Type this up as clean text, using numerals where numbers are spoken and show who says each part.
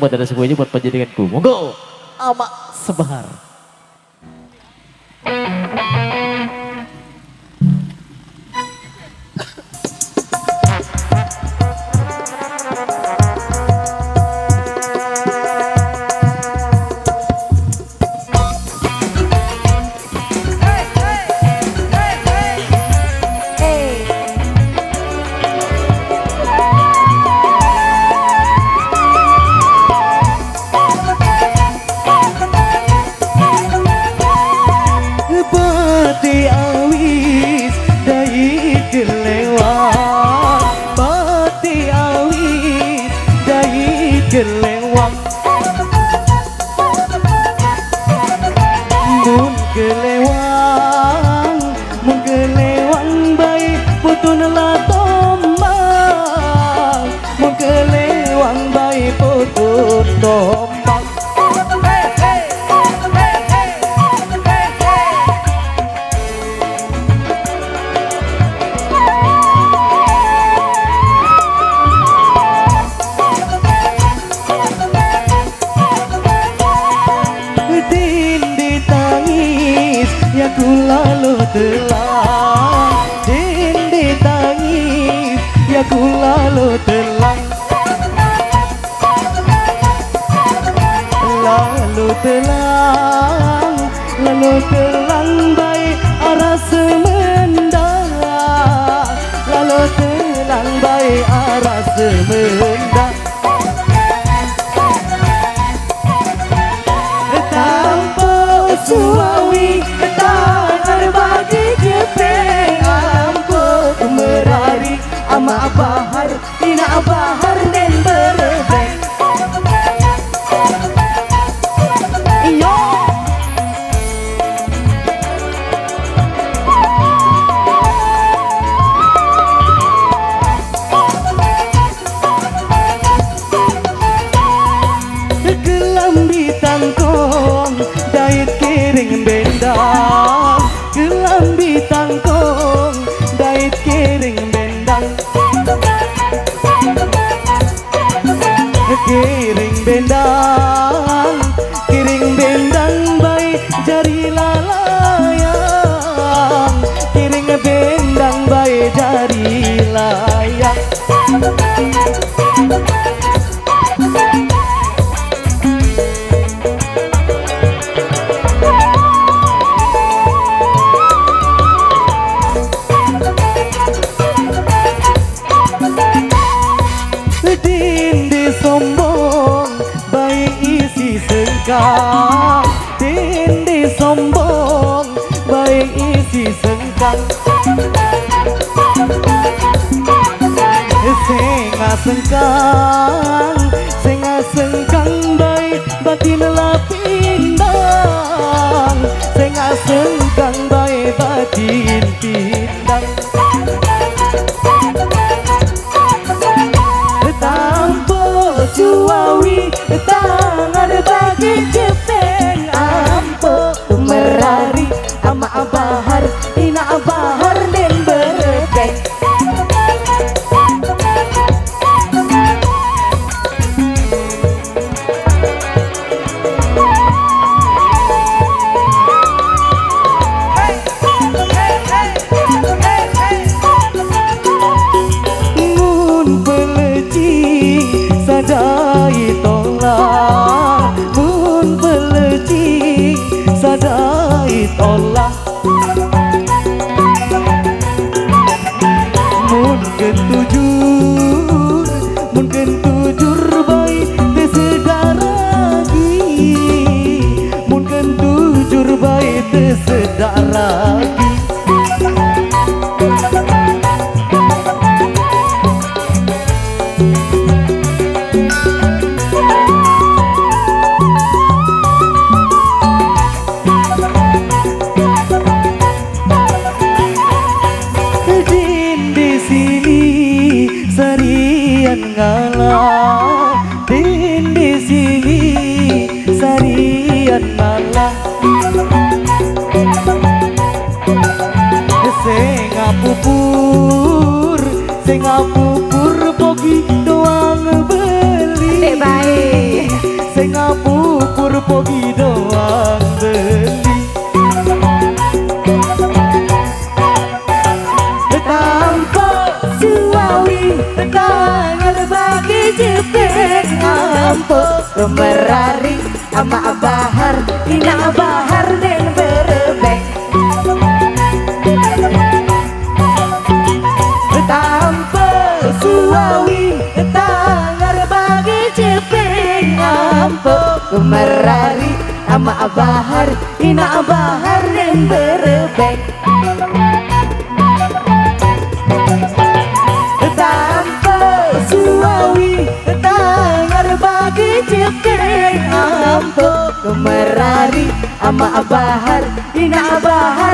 Speaker 1: buat anda semuanya, buat panjenenganku. Monggo, Ama Sebahar.
Speaker 2: Kelewang mun kelewang baik putun la tombang, mun kelewang baik putun tombang. Ku lalu telang, dindi tangis, ya ku lalu telang, lalu telang baik arah semendang, lalu telang baik arah semendang. Tanpa suawi bagi jepeng ampun merari ama bahar ina bahar den berebeng iyo gelambi tangkong dait kiring bendang, gelambi tangkong dait kiring bendang, kiring bendang baik jari lalayang, kiring bendang baik jari layang. Dindi sombong baik isi sengkang, dindi sombong baik isi sengkang, senga sengkang baik batin lapindang, senga sengkang baik batin pindang. Suawi tangan bagi jepeng ampo merari ama bahar ina bahar den berebeng. Mun peleci sadai tolak, mun peleci sadai tolak, mun kentujur baik tersedaragi, mun kentujur baik tersedaragi. Ngalah di sini sarian ngalah, sing ngapupur bogi doang beli. Baik. sing ngapur pogi doang beli tanpa suawi tangan bagi jepit ngampuk kemerari ama bahar ina bahar dan berebek tanpa suawi tangan bagi jepit ngampuk kemerari ama bahar ina bahar dan berebek suawi tangan bagi jepit ngampuk kemerari ama bahar ina bahar